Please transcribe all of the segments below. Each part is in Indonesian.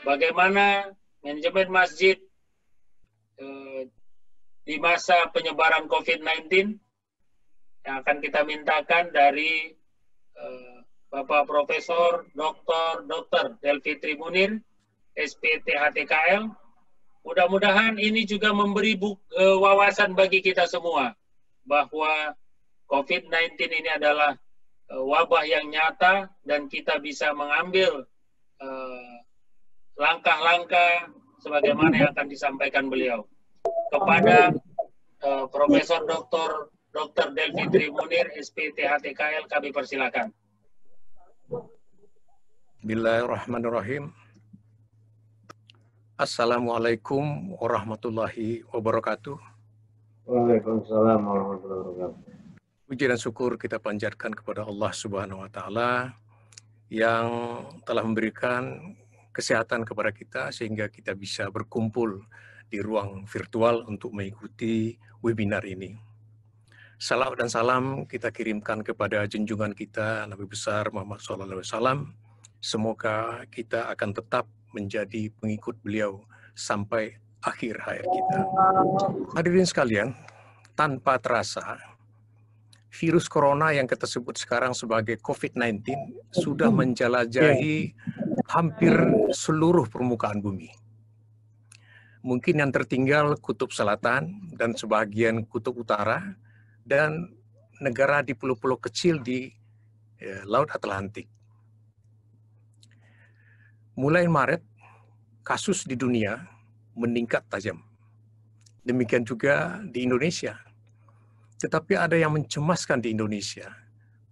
Bagaimana manajemen masjid di masa penyebaran COVID-19 yang akan kita mintakan dari Bapak Profesor Dr. Delfitri Munir, SPTHTKL. Mudah-mudahan ini juga memberi wawasan bagi kita semua bahwa COVID-19 ini adalah wabah yang nyata dan kita bisa mengambil langkah-langkah sebagaimana yang akan disampaikan beliau. Kepada Profesor Dr. Delfitri Munir, SPTHTKL, kami persilakan. Bismillahirrahmanirrahim. Assalamualaikum warahmatullahi wabarakatuh. Waalaikumsalam warahmatullahi wabarakatuh. Puji dan syukur kita panjatkan kepada Allah Subhanahu wa Ta'ala yang telah memberikan kesehatan kepada kita sehingga kita bisa berkumpul di ruang virtual untuk mengikuti webinar ini. Salawat dan salam kita kirimkan kepada junjungan kita Nabi besar Muhammad SAW. Semoga kita akan tetap menjadi pengikut beliau sampai akhir hayat kita. Hadirin sekalian, tanpa terasa virus corona yang kita sebut sekarang sebagai COVID-19 sudah menjelajahi hampir seluruh permukaan bumi. Mungkin yang tertinggal kutub selatan dan sebagian kutub utara dan negara di pulau-pulau kecil di Laut Atlantik. Mulai Maret, kasus di dunia meningkat tajam. Demikian juga di Indonesia. Tetapi ada yang mencemaskan di Indonesia.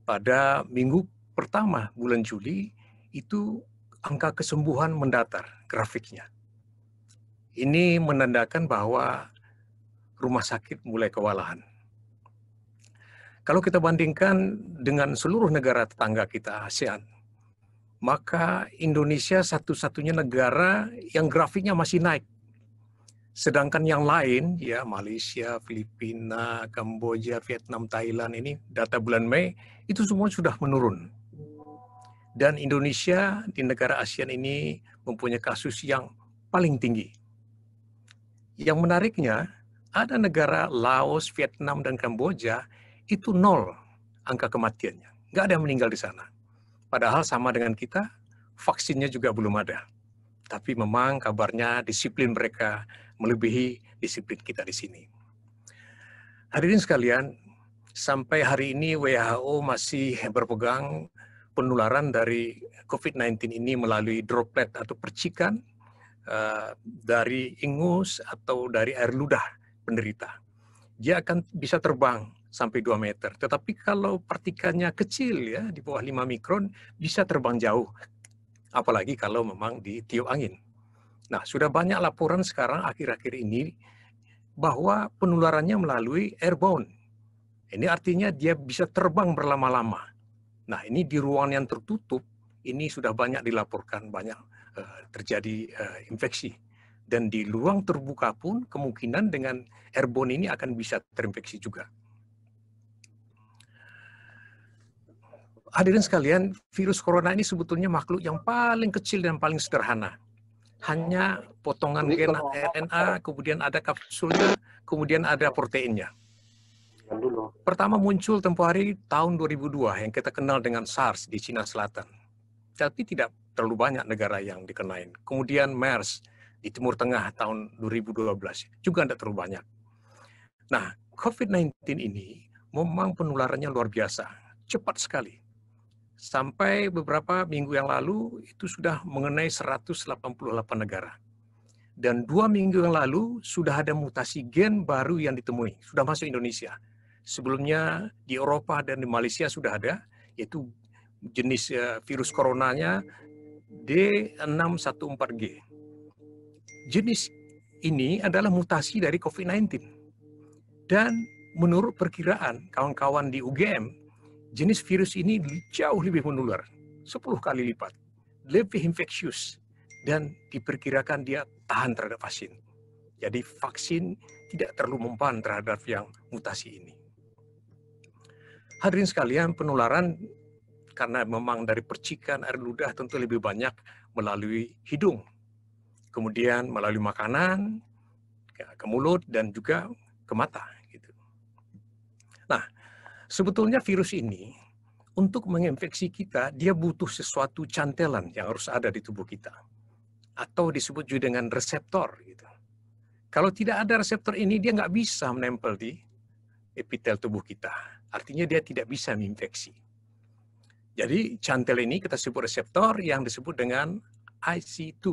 Pada minggu pertama bulan Juli, itu angka kesembuhan mendatar grafiknya. Ini menandakan bahwa rumah sakit mulai kewalahan. Kalau kita bandingkan dengan seluruh negara tetangga kita ASEAN, maka Indonesia satu-satunya negara yang grafiknya masih naik. Sedangkan yang lain, ya Malaysia, Filipina, Kamboja, Vietnam, Thailand ini data bulan Mei itu semua sudah menurun. Dan Indonesia di negara ASEAN ini mempunyai kasus yang paling tinggi. Yang menariknya, ada negara Laos, Vietnam, dan Kamboja itu 0 angka kematiannya. Nggak ada yang meninggal di sana. Padahal sama dengan kita, vaksinnya juga belum ada. Tapi memang kabarnya disiplin mereka melebihi disiplin kita di sini. Hadirin sekalian, sampai hari ini WHO masih berpegang penularan dari COVID-19 ini melalui droplet atau percikan dari ingus atau dari air ludah penderita. Dia akan bisa terbang sampai 2 meter. Tetapi kalau partikannya kecil ya, di bawah 5 mikron, bisa terbang jauh. Apalagi kalau memang ditiup angin. Nah, sudah banyak laporan sekarang akhir-akhir ini bahwa penularannya melalui airborne. Ini artinya dia bisa terbang berlama-lama. Nah, ini di ruangan yang tertutup, ini sudah banyak dilaporkan, banyak terjadi infeksi. Dan di ruang terbuka pun kemungkinan dengan airborne ini akan bisa terinfeksi juga. Hadirin sekalian, virus corona ini sebetulnya makhluk yang paling kecil dan paling sederhana. Hanya potongan gen RNA, kemudian ada kapsulnya, kemudian ada proteinnya. Pertama muncul tempoh hari tahun 2002 yang kita kenal dengan SARS di Cina Selatan. Tapi tidak terlalu banyak negara yang dikenain. Kemudian MERS di Timur Tengah tahun 2012 juga tidak terlalu banyak. Nah, COVID-19 ini memang penularannya luar biasa, cepat sekali. Sampai beberapa minggu yang lalu itu sudah mengenai 188 negara. Dan 2 minggu yang lalu sudah ada mutasi gen baru yang ditemui, sudah masuk Indonesia. Sebelumnya di Eropa dan di Malaysia sudah ada, yaitu jenis virus coronanya D614G. Jenis ini adalah mutasi dari COVID-19. Dan menurut perkiraan kawan-kawan di UGM, jenis virus ini jauh lebih menular, 10 kali lipat, lebih infeksius, dan diperkirakan dia tahan terhadap vaksin. Jadi vaksin tidak terlalu mempan terhadap yang mutasi ini. Hadirin sekalian, penularan karena memang dari percikan air ludah tentu lebih banyak melalui hidung, kemudian melalui makanan, ke mulut, dan juga ke mata. Gitu. Nah, sebetulnya virus ini untuk menginfeksi kita, dia butuh sesuatu cantelan yang harus ada di tubuh kita. Atau disebut juga dengan reseptor. Gitu. Kalau tidak ada reseptor ini, dia nggak bisa menempel di epitel tubuh kita. Artinya dia tidak bisa menginfeksi. Jadi cantel ini kita sebut reseptor yang disebut dengan IC2.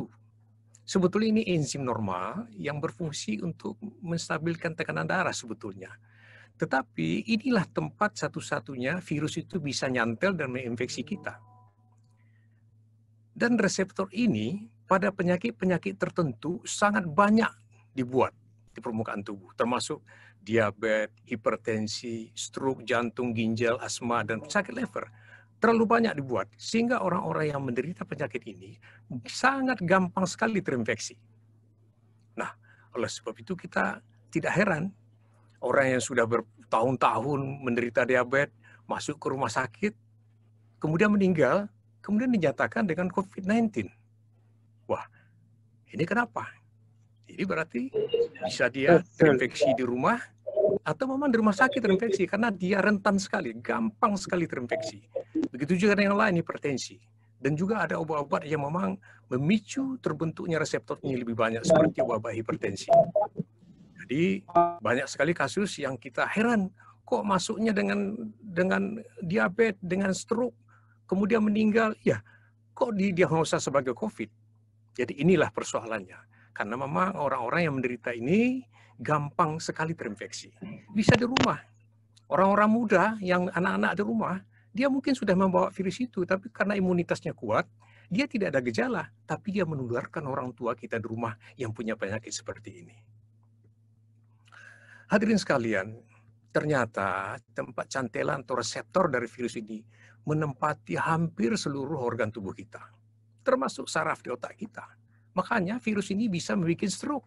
Sebetulnya ini enzim normal yang berfungsi untuk menstabilkan tekanan darah sebetulnya. Tetapi inilah tempat satu-satunya virus itu bisa nyantel dan menginfeksi kita. Dan reseptor ini pada penyakit-penyakit tertentu sangat banyak dibuat di permukaan tubuh, termasuk diabetes, hipertensi, stroke, jantung, ginjal, asma, dan sakit liver. Terlalu banyak dibuat, sehingga orang-orang yang menderita penyakit ini sangat gampang sekali terinfeksi. Nah, oleh sebab itu kita tidak heran orang yang sudah bertahun-tahun menderita diabetes, masuk ke rumah sakit, kemudian meninggal, kemudian dinyatakan dengan COVID-19. Wah, ini kenapa? Ini berarti bisa dia terinfeksi di rumah, atau memang di rumah sakit terinfeksi, karena dia rentan sekali, gampang sekali terinfeksi. Begitu juga dengan yang lain, hipertensi. Dan juga ada obat-obat yang memang memicu terbentuknya reseptornya lebih banyak, seperti obat hipertensi. Jadi banyak sekali kasus yang kita heran, kok masuknya dengan diabetes, dengan stroke, kemudian meninggal, ya kok didiagnosa sebagai COVID. Jadi inilah persoalannya. Karena memang orang-orang yang menderita ini gampang sekali terinfeksi. Bisa di rumah. Orang-orang muda yang anak-anak di rumah, dia mungkin sudah membawa virus itu, tapi karena imunitasnya kuat, dia tidak ada gejala, tapi dia menularkan orang tua kita di rumah yang punya penyakit seperti ini. Hadirin sekalian, ternyata tempat cantelan atau reseptor dari virus ini menempati hampir seluruh organ tubuh kita, termasuk saraf di otak kita. Makanya virus ini bisa membuat stroke.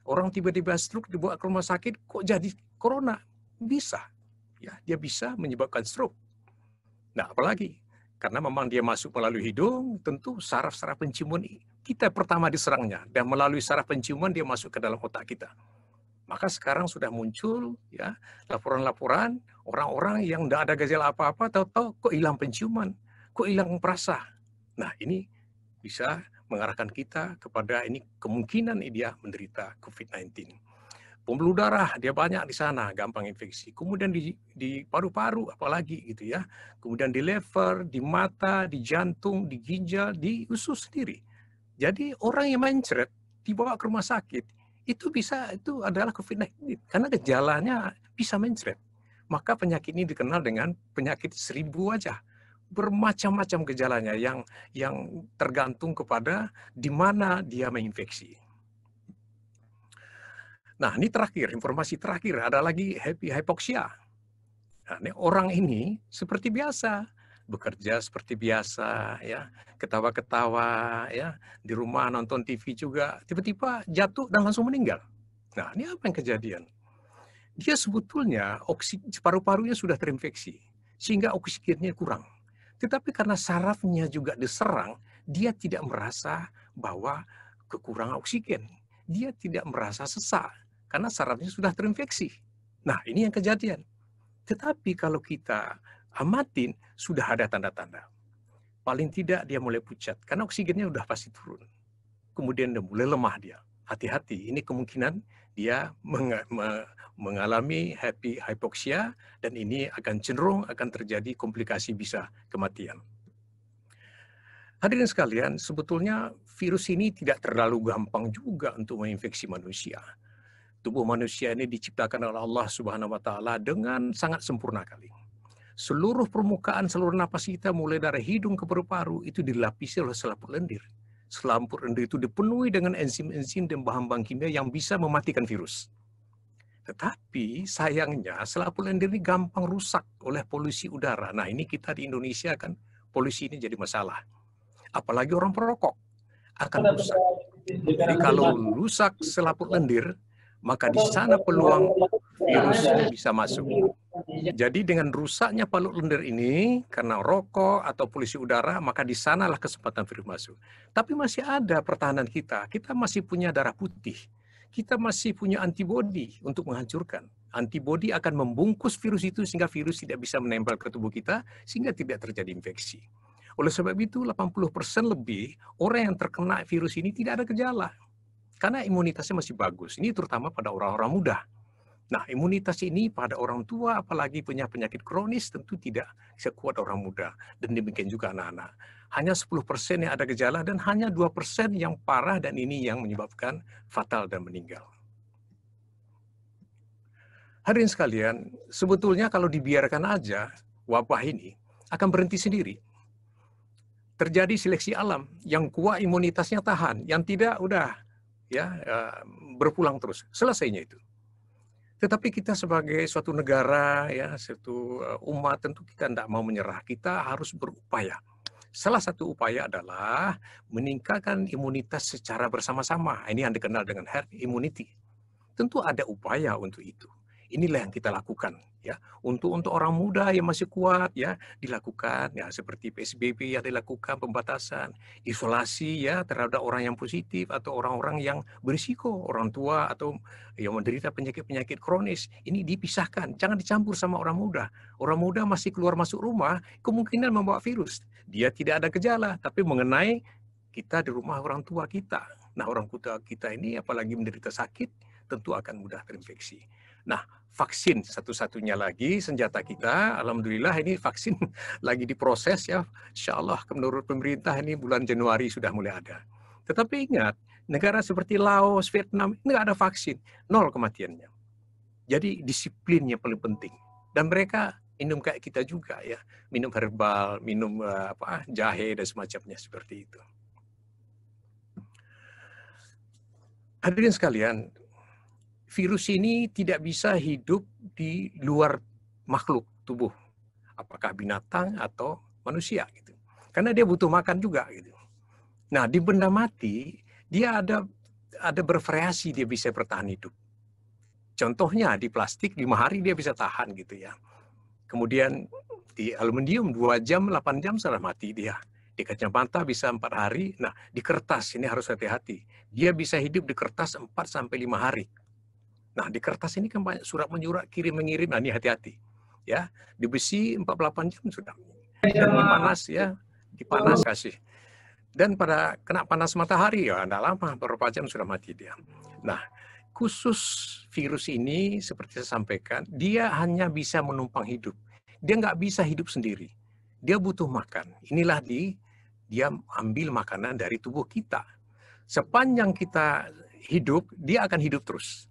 Orang tiba-tiba stroke dibawa ke rumah sakit, kok jadi corona? Bisa. Ya, dia bisa menyebabkan stroke. Nah, apalagi karena memang dia masuk melalui hidung, tentu saraf-saraf penciuman kita pertama diserangnya, dan melalui saraf penciuman dia masuk ke dalam otak kita. Maka sekarang sudah muncul ya laporan-laporan orang-orang yang tidak ada gejala apa-apa, tahu-tahu kok hilang penciuman, kok hilang perasa. Nah, ini bisa mengarahkan kita kepada ini kemungkinan dia menderita COVID-19. Pembuluh darah dia banyak di sana, gampang infeksi. Kemudian di paru-paru apalagi gitu ya. Kemudian di liver, di mata, di jantung, di ginjal, di usus sendiri. Jadi orang yang mencret dibawa ke rumah sakit itu adalah COVID-19 karena gejalanya bisa mencret. Maka penyakit ini dikenal dengan penyakit 1000 wajah. Bermacam-macam gejalanya yang tergantung kepada di mana dia menginfeksi. Nah, ini terakhir, informasi terakhir, ada lagi hypoxia. Nah, ini orang ini seperti biasa, bekerja seperti biasa, ya, ketawa-ketawa, ya, di rumah nonton TV juga, tiba-tiba jatuh dan langsung meninggal. Nah, ini apa yang kejadian? Dia sebetulnya paru-parunya sudah terinfeksi, sehingga oksigennya kurang. Tetapi karena sarafnya juga diserang, dia tidak merasa bahwa kekurangan oksigen. Dia tidak merasa sesak, karena sarafnya sudah terinfeksi. Nah, ini yang kejadian. Tetapi kalau kita amatin, sudah ada tanda-tanda. Paling tidak dia mulai pucat, karena oksigennya sudah pasti turun. Kemudian dia mulai lemah dia. Hati-hati, ini kemungkinan dia mengalami hypoxia, dan ini akan cenderung akan terjadi komplikasi bisa kematian. Hadirin sekalian, sebetulnya virus ini tidak terlalu gampang juga untuk menginfeksi manusia. Tubuh manusia ini diciptakan oleh Allah Subhanahu wa taala dengan sangat sempurna kali. Seluruh permukaan saluran napas kita mulai dari hidung ke paru-paru itu dilapisi oleh selaput lendir. Selaput lendir itu dipenuhi dengan enzim-enzim dan bahan-bahan kimia yang bisa mematikan virus. Tetapi sayangnya selaput lendir ini gampang rusak oleh polusi udara. Nah, ini kita di Indonesia kan polusi ini jadi masalah. Apalagi orang perokok akan rusak. Jadi kalau rusak selaput lendir, maka di sana peluang virus bisa masuk. Jadi dengan rusaknya palu lendir ini, karena rokok atau polusi udara, maka di sanalah kesempatan virus masuk. Tapi masih ada pertahanan kita. Kita masih punya darah putih. Kita masih punya antibodi untuk menghancurkan. Antibodi akan membungkus virus itu sehingga virus tidak bisa menempel ke tubuh kita, sehingga tidak terjadi infeksi. Oleh sebab itu 80% lebih orang yang terkena virus ini tidak ada gejala. Karena imunitasnya masih bagus. Ini terutama pada orang-orang muda. Nah, imunitas ini pada orang tua, apalagi punya penyakit kronis, tentu tidak sekuat orang muda. Dan demikian juga anak-anak. Hanya 10% yang ada gejala dan hanya 2% yang parah dan ini yang menyebabkan fatal dan meninggal. Hadirin sekalian, sebetulnya kalau dibiarkan aja wabah ini akan berhenti sendiri. Terjadi seleksi alam, yang kuat imunitasnya tahan, yang tidak udah ya berpulang terus. Selesainya itu. Tetapi kita sebagai suatu negara, ya, suatu umat, tentu kita tidak mau menyerah. Kita harus berupaya. Salah satu upaya adalah meningkatkan imunitas secara bersama-sama. Ini yang dikenal dengan herd immunity. Tentu ada upaya untuk itu. Inilah yang kita lakukan, ya. Untuk orang muda yang masih kuat, ya, dilakukan, ya, seperti PSBB yang dilakukan, pembatasan, isolasi, ya, terhadap orang yang positif atau orang-orang yang berisiko, orang tua atau yang menderita penyakit-penyakit kronis. Ini dipisahkan, jangan dicampur sama orang muda. Orang muda masih keluar masuk rumah, kemungkinan membawa virus. Dia tidak ada gejala, tapi mengenai kita di rumah orang tua kita. Nah, orang tua kita ini apalagi menderita sakit, tentu akan mudah terinfeksi. Nah, vaksin satu-satunya lagi senjata kita. Alhamdulillah ini vaksin lagi diproses, ya. Insya Allah menurut pemerintah ini bulan Januari sudah mulai ada. Tetapi ingat, negara seperti Laos, Vietnam, ini nggak ada vaksin, 0 kematiannya. Jadi disiplinnya paling penting. Dan mereka minum kayak kita juga, ya, minum herbal, minum jahe dan semacamnya seperti itu. Hadirin sekalian, virus ini tidak bisa hidup di luar makhluk tubuh, apakah binatang atau manusia, gitu. Karena dia butuh makan juga, gitu. Nah, di benda mati dia ada bervariasi, dia bisa bertahan hidup. Contohnya di plastik 5 hari dia bisa tahan, gitu ya. Kemudian di aluminium 2 jam, 8 jam sudah mati dia. Di kacamata bisa 4 hari. Nah, di kertas ini harus hati-hati. Dia bisa hidup di kertas 4-5 hari. Nah, di kertas ini kan banyak surat menyurat, kirim-mengirim, nah ini hati-hati. Ya, di besi 48 jam sudah. Dan di panas, ya, dipanas kasih. Dan pada kena panas matahari, ya tidak lama, beberapa jam sudah mati dia. Nah, khusus virus ini, seperti saya sampaikan, dia hanya bisa menumpang hidup. Dia nggak bisa hidup sendiri. Dia butuh makan. Inilah dia ambil makanan dari tubuh kita. Sepanjang kita hidup, dia akan hidup terus.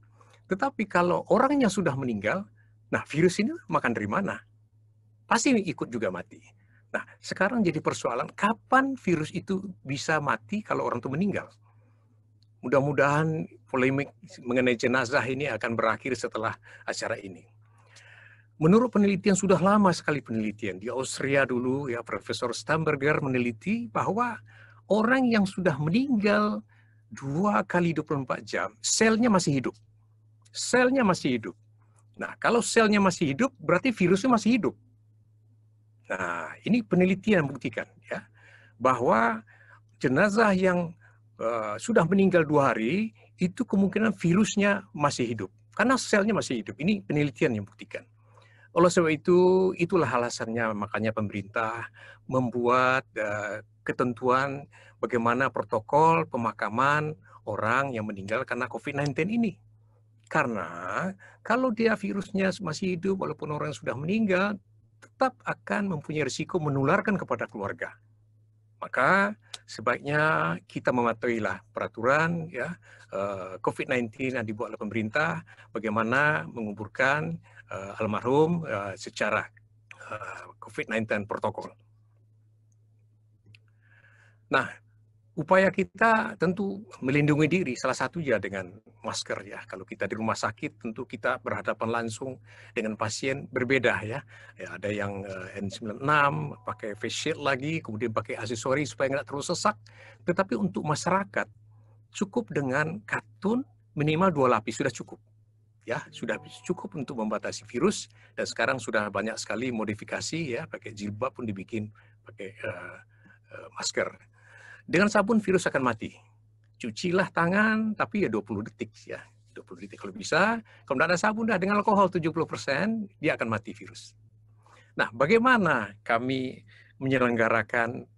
Tetapi kalau orangnya sudah meninggal, nah virus ini makan dari mana? Pasti ikut juga mati. Nah, sekarang jadi persoalan, kapan virus itu bisa mati kalau orang itu meninggal? Mudah-mudahan polemik mengenai jenazah ini akan berakhir setelah acara ini. Menurut penelitian, sudah lama sekali penelitian. Di Austria dulu, ya, Profesor Stamberger meneliti bahwa orang yang sudah meninggal 2 kali 24 jam, selnya masih hidup. Selnya masih hidup. Nah, kalau selnya masih hidup, berarti virusnya masih hidup. Nah, ini penelitian membuktikan, ya, bahwa jenazah yang sudah meninggal 2 hari, itu kemungkinan virusnya masih hidup. Karena selnya masih hidup. Ini penelitian yang membuktikan. Oleh sebab itu, itulah alasannya makanya pemerintah membuat ketentuan bagaimana protokol pemakaman orang yang meninggal karena COVID-19 ini. Karena kalau dia virusnya masih hidup, walaupun orang sudah meninggal, tetap akan mempunyai risiko menularkan kepada keluarga. Maka sebaiknya kita mematuhilah peraturan ya COVID-19 yang dibuat oleh pemerintah, bagaimana menguburkan almarhum secara COVID-19 protokol. Nah, upaya kita tentu melindungi diri, salah satunya dengan masker ya. Kalau kita di rumah sakit, tentu kita berhadapan langsung dengan pasien berbeda ya. Ada yang N96, pakai face shield lagi, kemudian pakai aksesori supaya nggak terlalu sesak. Tetapi untuk masyarakat, cukup dengan katun minimal 2 lapis, sudah cukup. Ya, sudah cukup untuk membatasi virus, dan sekarang sudah banyak sekali modifikasi ya, pakai jilbab pun dibikin pakai masker. Dengan sabun virus akan mati. Cucilah tangan, tapi ya 20 detik ya. 20 detik kalau bisa. Kalau tidak ada sabun, dengan alkohol 70%, dia akan mati virus. Nah, bagaimana kami menyelenggarakan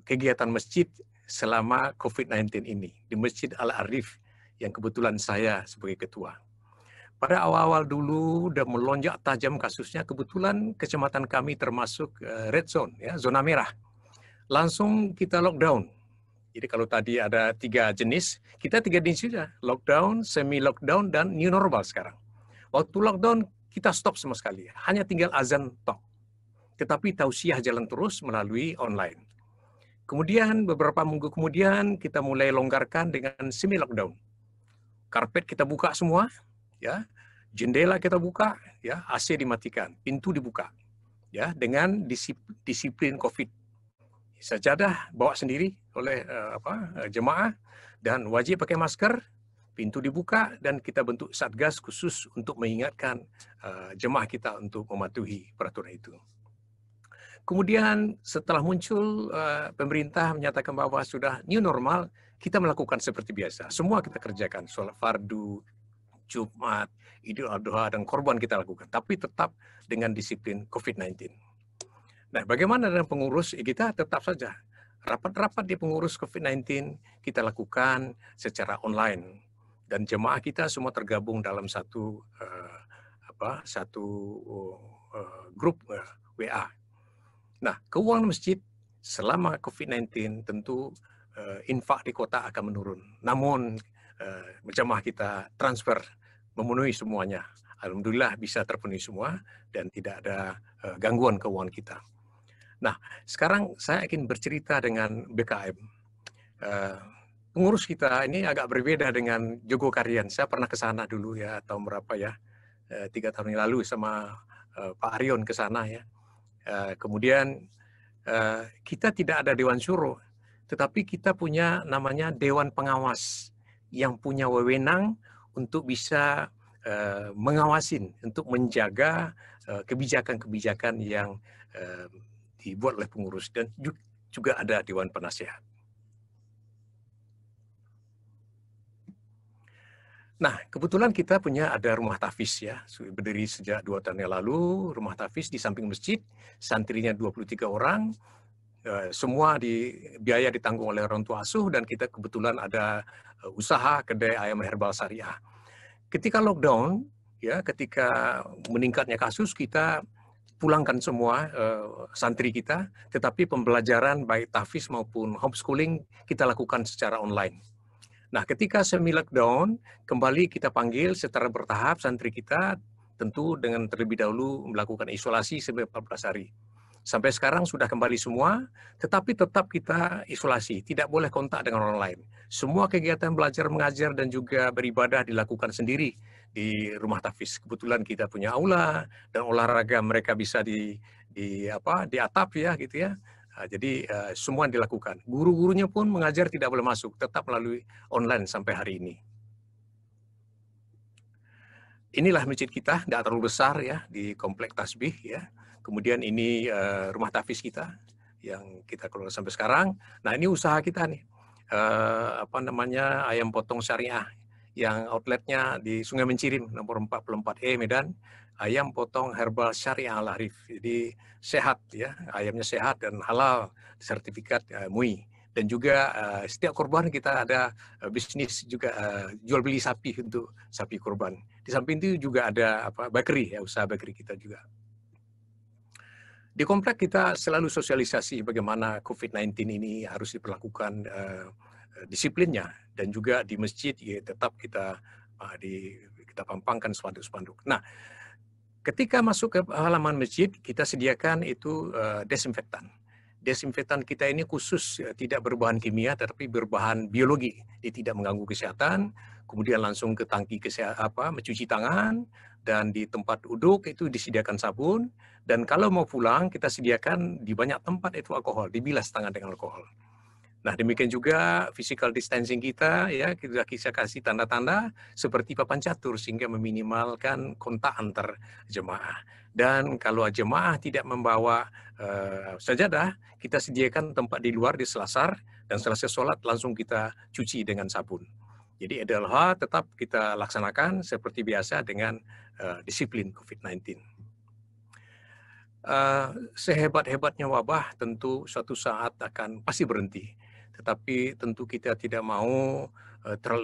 kegiatan masjid selama COVID-19 ini di Masjid Al-Arif yang kebetulan saya sebagai ketua. Pada awal-awal dulu udah melonjak tajam kasusnya, kebetulan kecamatan kami termasuk red zone, ya, zona merah. Langsung kita lockdown. Jadi kalau tadi ada 3 jenis, kita 3 jenis saja, lockdown, semi-lockdown, dan new normal sekarang. Waktu lockdown kita stop sama sekali, hanya tinggal azan tok. Tetapi tausiah jalan terus melalui online. Kemudian beberapa minggu kemudian kita mulai longgarkan dengan semi-lockdown. Karpet kita buka semua, ya, jendela kita buka, ya, AC dimatikan, pintu dibuka, ya, dengan disiplin COVID. Sajadah bawa sendiri oleh jemaah dan wajib pakai masker, pintu dibuka, dan kita bentuk satgas khusus untuk mengingatkan jemaah kita untuk mematuhi peraturan itu. Kemudian setelah muncul pemerintah menyatakan bahwa sudah new normal, kita melakukan seperti biasa. Semua kita kerjakan, sholat fardu, Jumat, Idul Adha, dan korban kita lakukan. Tapi tetap dengan disiplin COVID-19. Nah, bagaimana dengan pengurus? Kita tetap saja. Rapat-rapat di pengurus COVID-19 kita lakukan secara online. Dan jemaah kita semua tergabung dalam satu grup WA. Nah, keuangan masjid selama COVID-19 tentu infak di kota akan menurun. Namun jemaah kita transfer memenuhi semuanya. Alhamdulillah bisa terpenuhi semua dan tidak ada gangguan keuangan kita. Nah, sekarang saya ingin bercerita dengan BKM. Pengurus kita ini agak berbeda dengan Jogokarian. Saya pernah ke sana dulu ya, tahun berapa ya, 3 tahun yang lalu sama Pak Arion ke sana ya. Kemudian kita tidak ada Dewan Syuro, tetapi kita punya namanya Dewan Pengawas yang punya wewenang untuk bisa mengawasin, untuk menjaga kebijakan-kebijakan yang dibuat oleh pengurus, dan juga ada Dewan Penasehat. Nah, kebetulan kita punya ada rumah tahfiz ya, berdiri sejak 2 tahun yang lalu, rumah tahfiz di samping masjid, santrinya 23 orang, semua biaya ditanggung oleh orang tua asuh, dan kita kebetulan ada usaha kedai ayam herbal syariah. Ketika lockdown, ya, ketika meningkatnya kasus, kita pulangkan semua santri kita, tetapi pembelajaran baik tahfiz maupun homeschooling kita lakukan secara online. Nah, ketika semi-lockdown, kembali kita panggil secara bertahap santri kita, tentu dengan terlebih dahulu melakukan isolasi sampai 14 hari. Sampai sekarang sudah kembali semua, tetapi tetap kita isolasi, tidak boleh kontak dengan orang lain. Semua kegiatan belajar, mengajar, dan juga beribadah dilakukan sendiri di rumah tahfiz. Kebetulan kita punya aula, dan olahraga mereka bisa di atap ya, gitu ya. Jadi semua dilakukan. Guru-gurunya pun mengajar tidak boleh masuk, tetap melalui online sampai hari ini. Inilah masjid kita, tidak terlalu besar ya, di Komplek Tasbih ya. Kemudian ini rumah tahfiz kita yang kita kelola sampai sekarang. Nah, ini usaha kita nih, ayam potong syariah yang outletnya di Sungai Mencirim nomor 44E Medan. Ayam potong herbal syariah Al-Arif. Jadi sehat ya, ayamnya sehat dan halal, sertifikat MUI. Dan juga setiap kurban kita ada bisnis juga jual beli sapi untuk sapi kurban. Di samping itu juga ada bakery ya, usaha bakery kita juga. Di komplek kita selalu sosialisasi bagaimana COVID-19 ini harus diperlakukan disiplinnya, dan juga di masjid ya, tetap kita pampangkan spanduk-spanduk. Nah, ketika masuk ke halaman masjid, kita sediakan itu desinfektan. Desinfektan kita ini khusus tidak berbahan kimia, tetapi berbahan biologi. Dia tidak mengganggu kesehatan. Kemudian langsung ke tangki mencuci tangan, dan di tempat duduk itu disediakan sabun. Dan kalau mau pulang, kita sediakan di banyak tempat itu alkohol, dibilas tangan dengan alkohol. Nah, demikian juga physical distancing kita, ya, kita kasih tanda-tanda seperti papan catur sehingga meminimalkan kontak antar jemaah. Dan kalau jemaah tidak membawa sajadah, kita sediakan tempat di luar di selasar, dan selesai sholat langsung kita cuci dengan sabun. Jadi Idul Adha tetap kita laksanakan seperti biasa dengan disiplin COVID-19. Sehebat-hebatnya wabah tentu suatu saat akan pasti berhenti. Tetapi tentu kita tidak mau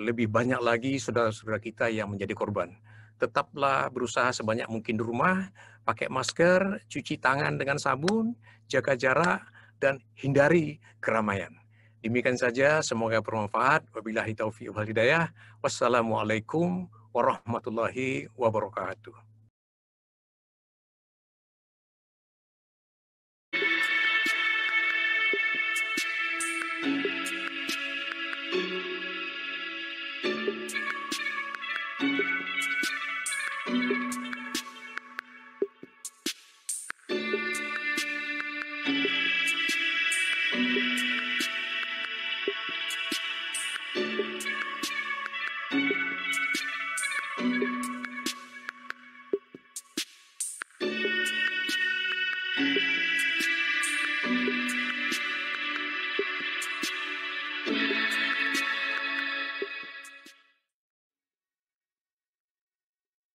lebih banyak lagi saudara-saudara kita yang menjadi korban. Tetaplah berusaha sebanyak mungkin di rumah, pakai masker, cuci tangan dengan sabun, jaga jarak, dan hindari keramaian. Demikian saja, semoga bermanfaat. Wabillahi taufiq wal hidayah. Wassalamualaikum warahmatullahi wabarakatuh.